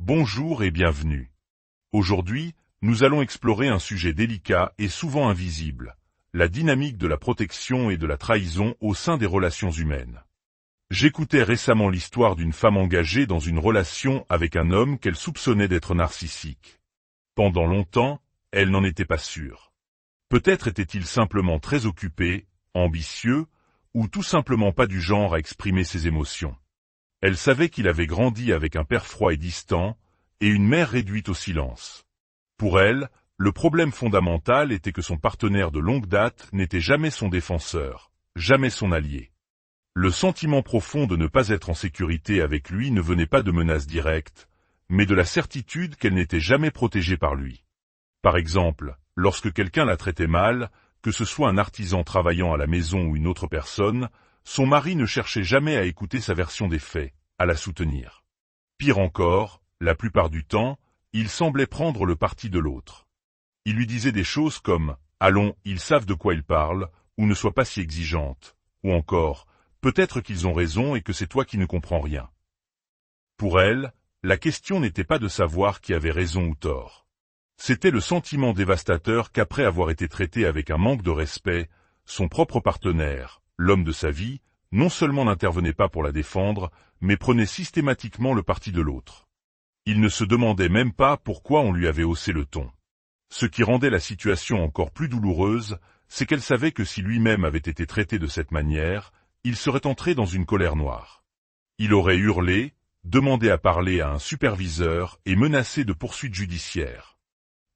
Bonjour et bienvenue. Aujourd'hui, nous allons explorer un sujet délicat et souvent invisible, la dynamique de la protection et de la trahison au sein des relations humaines. J'écoutais récemment l'histoire d'une femme engagée dans une relation avec un homme qu'elle soupçonnait d'être narcissique. Pendant longtemps, elle n'en était pas sûre. Peut-être était-il simplement très occupé, ambitieux, ou tout simplement pas du genre à exprimer ses émotions. Elle savait qu'il avait grandi avec un père froid et distant, et une mère réduite au silence. Pour elle, le problème fondamental était que son partenaire de longue date n'était jamais son défenseur, jamais son allié. Le sentiment profond de ne pas être en sécurité avec lui ne venait pas de menaces directes, mais de la certitude qu'elle n'était jamais protégée par lui. Par exemple, lorsque quelqu'un la traitait mal, que ce soit un artisan travaillant à la maison ou une autre personne, son mari ne cherchait jamais à écouter sa version des faits, à la soutenir. Pire encore, la plupart du temps, il semblait prendre le parti de l'autre. Il lui disait des choses comme « Allons, ils savent de quoi ils parlent » ou « Ne sois pas si exigeante » ou encore « Peut-être qu'ils ont raison et que c'est toi qui ne comprends rien ». Pour elle, la question n'était pas de savoir qui avait raison ou tort. C'était le sentiment dévastateur qu'après avoir été traité avec un manque de respect, son propre partenaire, l'homme de sa vie, non seulement n'intervenait pas pour la défendre, mais prenait systématiquement le parti de l'autre. Il ne se demandait même pas pourquoi on lui avait haussé le ton. Ce qui rendait la situation encore plus douloureuse, c'est qu'elle savait que si lui-même avait été traité de cette manière, il serait entré dans une colère noire. Il aurait hurlé, demandé à parler à un superviseur et menacé de poursuites judiciaires.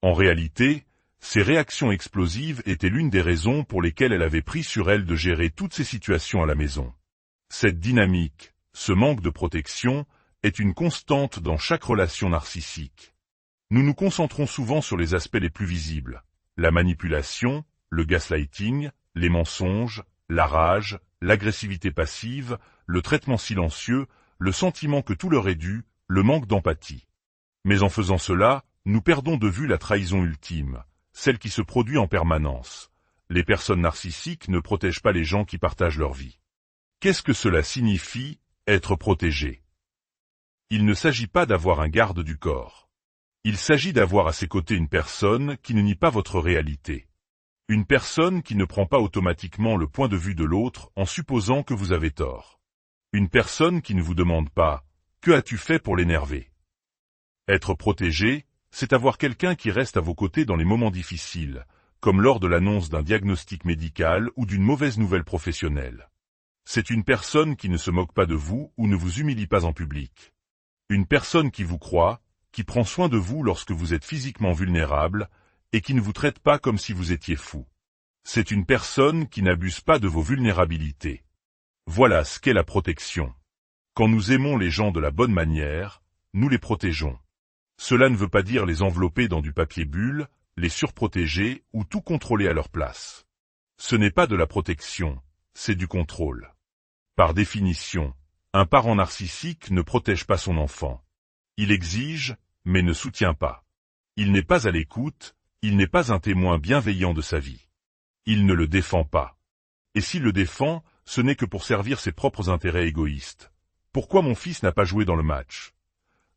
En réalité, ces réactions explosives étaient l'une des raisons pour lesquelles elle avait pris sur elle de gérer toutes ces situations à la maison. Cette dynamique, ce manque de protection, est une constante dans chaque relation narcissique. Nous nous concentrons souvent sur les aspects les plus visibles, la manipulation, le gaslighting, les mensonges, la rage, l'agressivité passive, le traitement silencieux, le sentiment que tout leur est dû, le manque d'empathie. Mais en faisant cela, nous perdons de vue la trahison ultime, celle qui se produit en permanence. Les personnes narcissiques ne protègent pas les gens qui partagent leur vie. Qu'est-ce que cela signifie, être protégé? Il ne s'agit pas d'avoir un garde du corps. Il s'agit d'avoir à ses côtés une personne qui ne nie pas votre réalité. Une personne qui ne prend pas automatiquement le point de vue de l'autre en supposant que vous avez tort. Une personne qui ne vous demande pas « Que as-tu fait pour l'énerver ?» Être protégé, c'est avoir quelqu'un qui reste à vos côtés dans les moments difficiles, comme lors de l'annonce d'un diagnostic médical ou d'une mauvaise nouvelle professionnelle. C'est une personne qui ne se moque pas de vous ou ne vous humilie pas en public. Une personne qui vous croit, qui prend soin de vous lorsque vous êtes physiquement vulnérable, et qui ne vous traite pas comme si vous étiez fou. C'est une personne qui n'abuse pas de vos vulnérabilités. Voilà ce qu'est la protection. Quand nous aimons les gens de la bonne manière, nous les protégeons. Cela ne veut pas dire les envelopper dans du papier bulle, les surprotéger ou tout contrôler à leur place. Ce n'est pas de la protection, c'est du contrôle. Par définition, un parent narcissique ne protège pas son enfant. Il exige, mais ne soutient pas. Il n'est pas à l'écoute, il n'est pas un témoin bienveillant de sa vie. Il ne le défend pas. Et s'il le défend, ce n'est que pour servir ses propres intérêts égoïstes. Pourquoi mon fils n'a pas joué dans le match?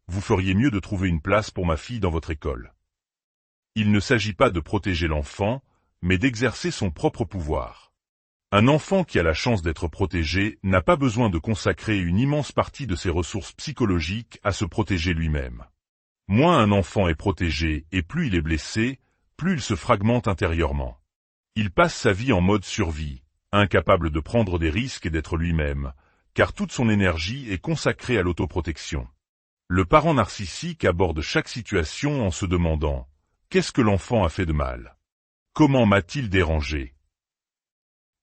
Vous feriez mieux de trouver une place pour ma fille dans votre école. Il ne s'agit pas de protéger l'enfant, mais d'exercer son propre pouvoir. Un enfant qui a la chance d'être protégé n'a pas besoin de consacrer une immense partie de ses ressources psychologiques à se protéger lui-même. Moins un enfant est protégé et plus il est blessé, plus il se fragmente intérieurement. Il passe sa vie en mode survie, incapable de prendre des risques et d'être lui-même, car toute son énergie est consacrée à l'autoprotection. Le parent narcissique aborde chaque situation en se demandant « Qu'est-ce que l'enfant a fait de mal? Comment m'a-t-il dérangé ?»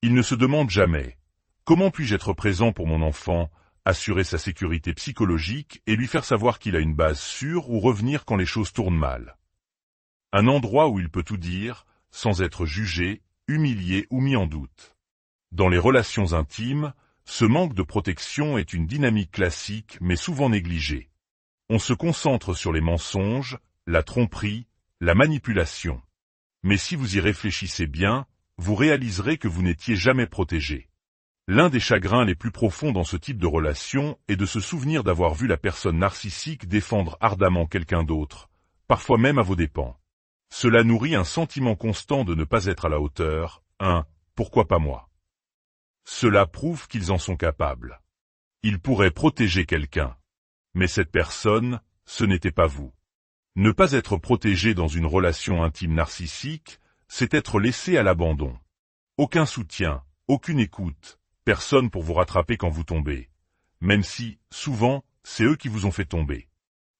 Il ne se demande jamais « Comment puis-je être présent pour mon enfant, assurer sa sécurité psychologique et lui faire savoir qu'il a une base sûre ou revenir quand les choses tournent mal ?» Un endroit où il peut tout dire, sans être jugé, humilié ou mis en doute. Dans les relations intimes, ce manque de protection est une dynamique classique mais souvent négligée. On se concentre sur les mensonges, la tromperie, la manipulation. Mais si vous y réfléchissez bien, vous réaliserez que vous n'étiez jamais protégé. L'un des chagrins les plus profonds dans ce type de relation est de se souvenir d'avoir vu la personne narcissique défendre ardemment quelqu'un d'autre, parfois même à vos dépens. Cela nourrit un sentiment constant de ne pas être à la hauteur, pourquoi pas moi? Cela prouve qu'ils en sont capables. Ils pourraient protéger quelqu'un. Mais cette personne, ce n'était pas vous. Ne pas être protégé dans une relation intime narcissique, c'est être laissé à l'abandon. Aucun soutien, aucune écoute, personne pour vous rattraper quand vous tombez. Même si, souvent, c'est eux qui vous ont fait tomber.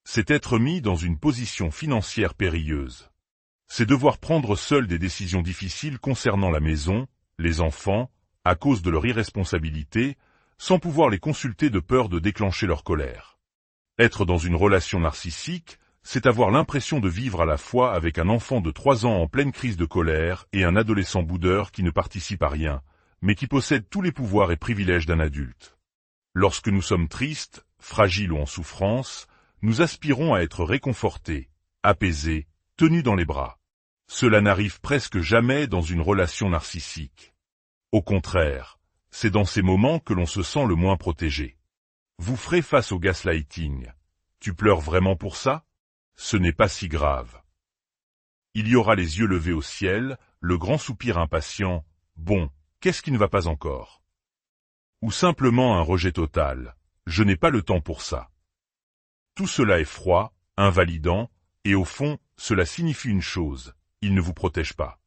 C'est être mis dans une position financière périlleuse. C'est devoir prendre seul des décisions difficiles concernant la maison, les enfants, à cause de leur irresponsabilité, sans pouvoir les consulter de peur de déclencher leur colère. Être dans une relation narcissique, c'est avoir l'impression de vivre à la fois avec un enfant de 3 ans en pleine crise de colère et un adolescent boudeur qui ne participe à rien, mais qui possède tous les pouvoirs et privilèges d'un adulte. Lorsque nous sommes tristes, fragiles ou en souffrance, nous aspirons à être réconfortés, apaisés, tenus dans les bras. Cela n'arrive presque jamais dans une relation narcissique. Au contraire, c'est dans ces moments que l'on se sent le moins protégé. Vous ferez face au gaslighting. Tu pleures vraiment pour ça? Ce n'est pas si grave. Il y aura les yeux levés au ciel, le grand soupir impatient, bon, qu'est-ce qui ne va pas encore? Ou simplement un rejet total, je n'ai pas le temps pour ça. Tout cela est froid, invalidant, et au fond, cela signifie une chose, il ne vous protège pas.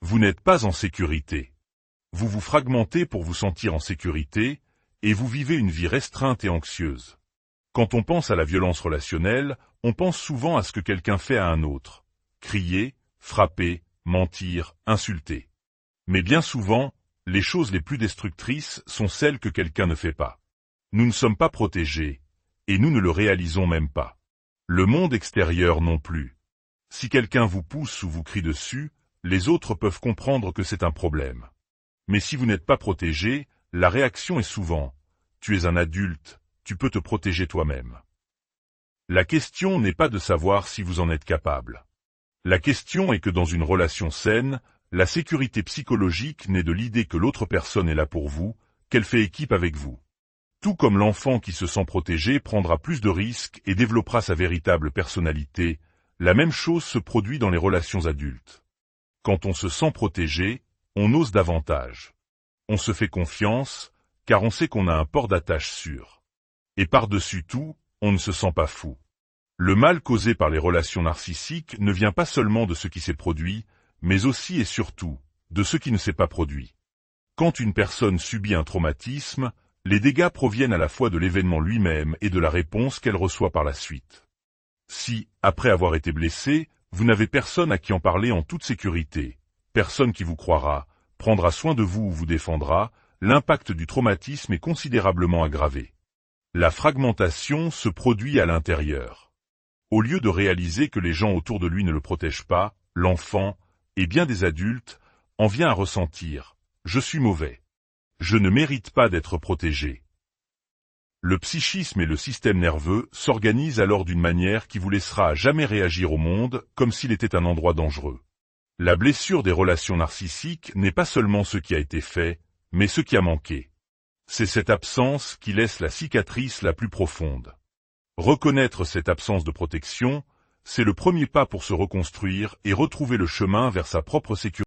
Vous n'êtes pas en sécurité. Vous vous fragmentez pour vous sentir en sécurité, et vous vivez une vie restreinte et anxieuse. Quand on pense à la violence relationnelle, on pense souvent à ce que quelqu'un fait à un autre. Crier, frapper, mentir, insulter. Mais bien souvent, les choses les plus destructrices sont celles que quelqu'un ne fait pas. Nous ne sommes pas protégés, et nous ne le réalisons même pas. Le monde extérieur non plus. Si quelqu'un vous pousse ou vous crie dessus, les autres peuvent comprendre que c'est un problème. Mais si vous n'êtes pas protégé, la réaction est souvent « Tu es un adulte, tu peux te protéger toi-même ». La question n'est pas de savoir si vous en êtes capable. La question est que dans une relation saine, la sécurité psychologique naît de l'idée que l'autre personne est là pour vous, qu'elle fait équipe avec vous. Tout comme l'enfant qui se sent protégé prendra plus de risques et développera sa véritable personnalité, la même chose se produit dans les relations adultes. Quand on se sent protégé, on ose davantage. On se fait confiance, car on sait qu'on a un port d'attache sûr. Et par-dessus tout, on ne se sent pas fou. Le mal causé par les relations narcissiques ne vient pas seulement de ce qui s'est produit, mais aussi et surtout, de ce qui ne s'est pas produit. Quand une personne subit un traumatisme, les dégâts proviennent à la fois de l'événement lui-même et de la réponse qu'elle reçoit par la suite. Si, après avoir été blessé, vous n'avez personne à qui en parler en toute sécurité, personne qui vous croira, prendra soin de vous ou vous défendra, l'impact du traumatisme est considérablement aggravé. La fragmentation se produit à l'intérieur. Au lieu de réaliser que les gens autour de lui ne le protègent pas, l'enfant, et bien des adultes, en vient à ressentir « je suis mauvais ». Je ne mérite pas d'être protégé. Le psychisme et le système nerveux s'organisent alors d'une manière qui vous laissera à jamais réagir au monde comme s'il était un endroit dangereux. La blessure des relations narcissiques n'est pas seulement ce qui a été fait, mais ce qui a manqué. C'est cette absence qui laisse la cicatrice la plus profonde. Reconnaître cette absence de protection, c'est le premier pas pour se reconstruire et retrouver le chemin vers sa propre sécurité.